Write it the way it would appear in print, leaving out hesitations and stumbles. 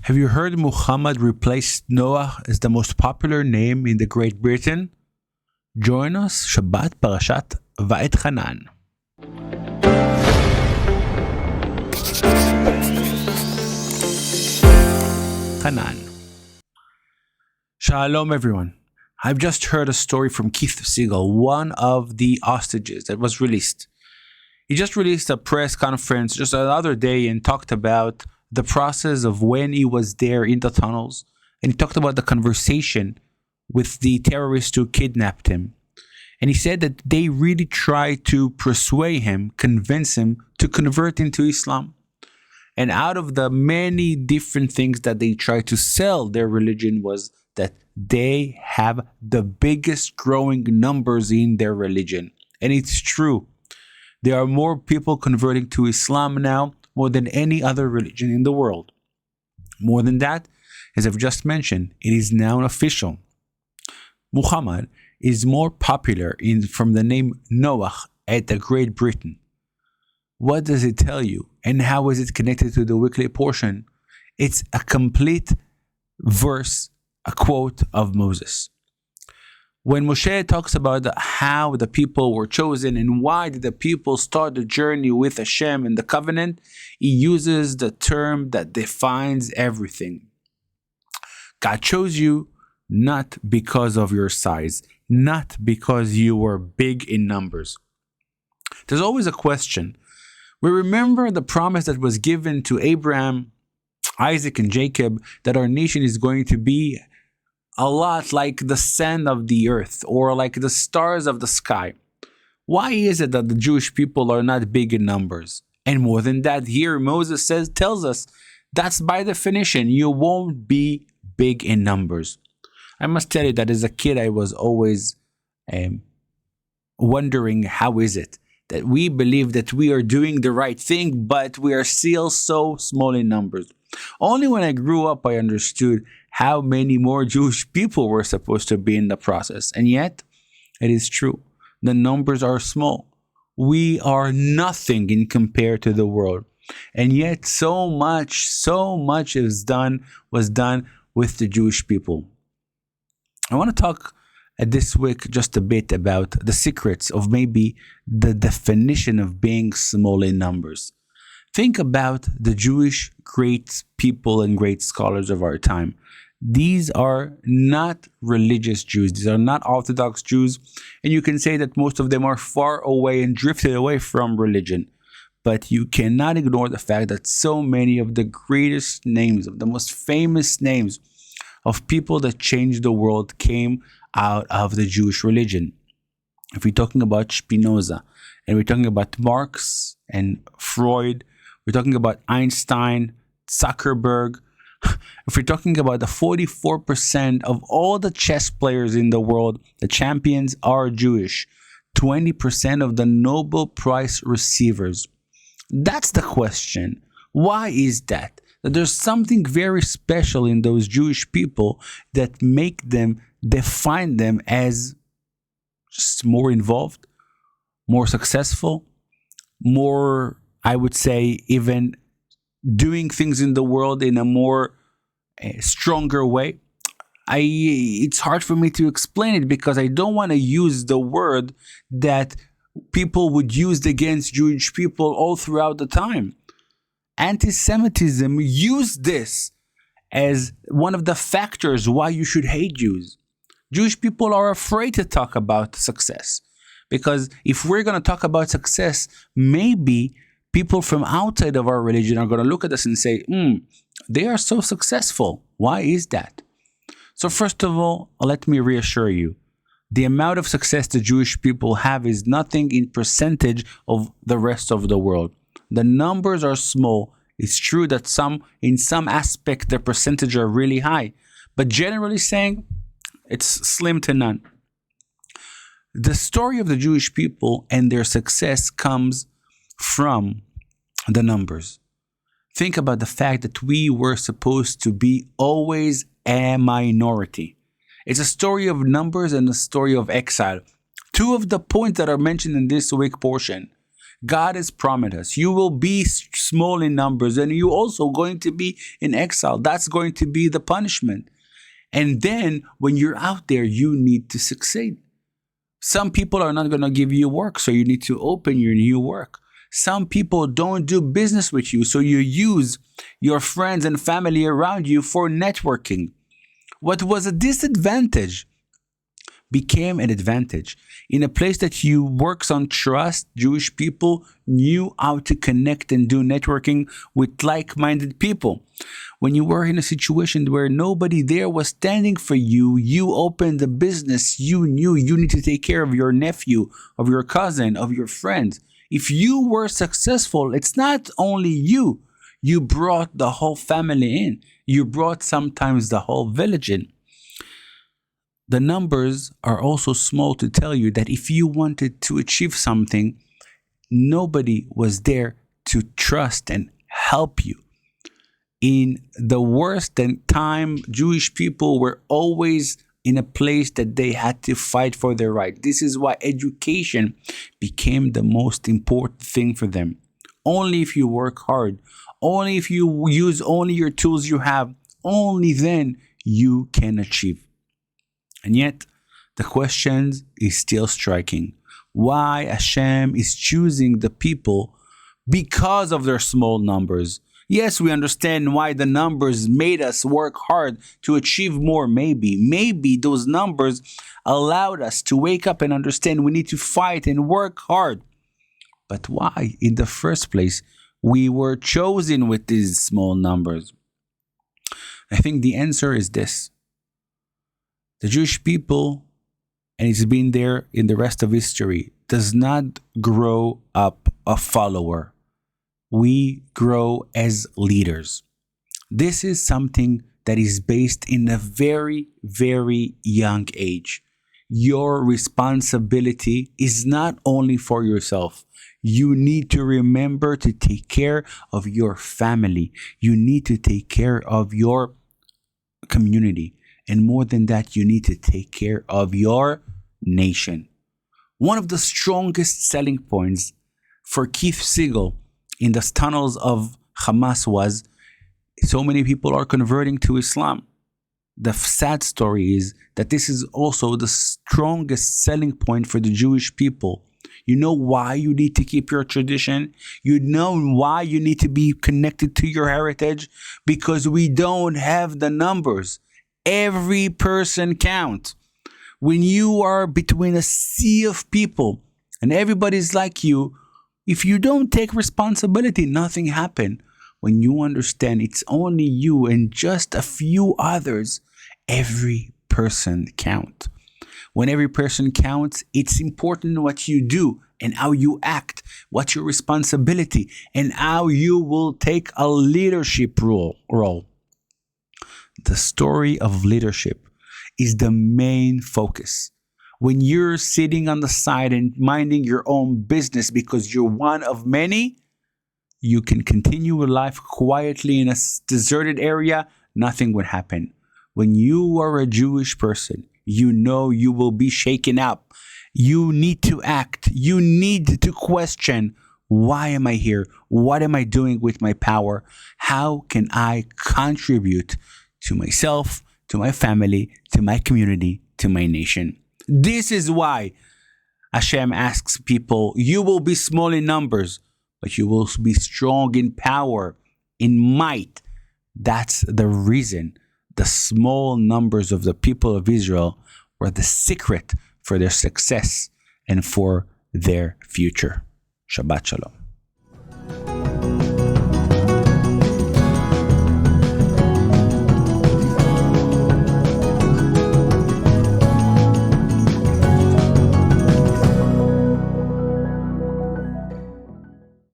Have you heard Muhammad replaced Noah as the most popular name in the Great Britain? Join us, Shabbat Parashat Va'etchanan. Shalom everyone. I've just heard a story from Keith Siegel, one of the hostages that was released. He just released a press conference just another day and talked about the process of when he was there in the tunnels. And he talked about the conversation with the terrorists who kidnapped him. And he said that they really tried to persuade him, convince him to convert into Islam. And out of the many different things that they tried to sell their religion was that they have the biggest growing numbers in their religion. And it's true. There are more people converting to Islam now, more than any other religion in the world. More than that, as I've just mentioned, it is now official. Muhammad is more popular from the name Noah at the Great Britain. What does it tell you? And how is it connected to the weekly portion? It's a complete verse, a quote of Moses. When Moshe talks about how the people were chosen and why did the people start the journey with Hashem and the covenant, he uses the term that defines everything. God chose you not because of your size, not because you were big in numbers. There's always a question. We remember the promise that was given to Abraham, Isaac, and Jacob that our nation is going to be a lot like the sand of the earth or like the stars of the sky. Why is it that the Jewish people are not big in numbers? And more than that, here Moses tells us that's by definition, you won't be big in numbers. I must tell you that as a kid, I was always wondering how is it that we believe that we are doing the right thing, but we are still so small in numbers. Only when I grew up, I understood how many more Jewish people were supposed to be in the process. And yet, it is true. The numbers are small. We are nothing in compared to the world. And yet, so much was done with the Jewish people. I want to talk this week just a bit about the secrets of maybe the definition of being small in numbers. Think about the Jewish great people and great scholars of our time. These are not religious Jews. These are not Orthodox Jews. And you can say that most of them are far away and drifted away from religion. But you cannot ignore the fact that so many of the greatest names, of the most famous names of people that changed the world came out of the Jewish religion. If we're talking about Spinoza, and we're talking about Marx and Freud, we're talking about Einstein, Zuckerberg. If we're talking about the 44% of all the chess players in the world, the champions are Jewish. 20% of the Nobel Prize receivers. That's the question. Why is that? That there's something very special in those Jewish people that define them as just more involved, more successful, more, I would say, even doing things in the world in a more stronger way. It's hard for me to explain it because I don't want to use the word that people would use against Jewish people all throughout the time. Anti-Semitism used this as one of the factors why you should hate Jews. Jewish people are afraid to talk about success because if we're going to talk about success, maybe people from outside of our religion are going to look at us and say, they are so successful. Why is that? So first of all, let me reassure you, the amount of success the Jewish people have is nothing in percentage of the rest of the world. The numbers are small. It's true that in some aspect, the percentage are really high, but generally saying, it's slim to none. The story of the Jewish people and their success comes from the numbers. Think about the fact that we were supposed to be always a minority. It's a story of numbers and a story of exile. Two of the points that are mentioned in this week portion. God has promised us, you will be small in numbers and you also going to be in exile. That's going to be the punishment. And then when you're out there, you need to succeed. Some people are not going to give you work, so you need to open your new work. Some people don't do business with you, so you use your friends and family around you for networking. What was a disadvantage became an advantage. In a place that you works on trust, Jewish people knew how to connect and do networking with like-minded people. When you were in a situation where nobody there was standing for you, you opened a business, you knew you need to take care of your nephew, of your cousin, of your friends. If you were successful, it's not only you. You brought the whole family in. You brought sometimes the whole village in. The numbers are also small to tell you that if you wanted to achieve something, nobody was there to trust and help you. In the worst time, Jewish people were always in a place that they had to fight for their right. This is why education became the most important thing for them. Only if you work hard, only if you use only your tools you have, only then you can achieve. And yet, the question is still striking. Why Hashem is choosing the people because of their small numbers? Yes, we understand why the numbers made us work hard to achieve more, maybe. Maybe those numbers allowed us to wake up and understand we need to fight and work hard. But why, in the first place, we were chosen with these small numbers? I think the answer is this. The Jewish people, and it's been there in the rest of history, does not grow up a follower. We grow as leaders. This is something that is based in a very, very young age. Your responsibility is not only for yourself. You need to remember to take care of your family. You need to take care of your community. And more than that, you need to take care of your nation. One of the strongest selling points for Keith Siegel in the tunnels of Hamas was so many people are converting to Islam. The sad story is that this is also the strongest selling point for the Jewish people. You know why you need to keep your tradition? You know why you need to be connected to your heritage? Because we don't have the numbers. Every person counts. When you are between a sea of people and everybody's like you, if you don't take responsibility, nothing happens. When you understand it's only you and just a few others, every person counts. When every person counts, it's important what you do and how you act, what's your responsibility, and how you will take a leadership role. The story of leadership is the main focus. When you're sitting on the side and minding your own business because you're one of many, you can continue your life quietly in a deserted area, nothing would happen. When you are a Jewish person, you know you will be shaken up. You need to act. You need to question, why am I here? What am I doing with my power? How can I contribute to myself, to my family, to my community, to my nation? This is why Hashem asks people, you will be small in numbers, but you will be strong in power, in might. That's the reason the small numbers of the people of Israel were the secret for their success and for their future. Shabbat Shalom.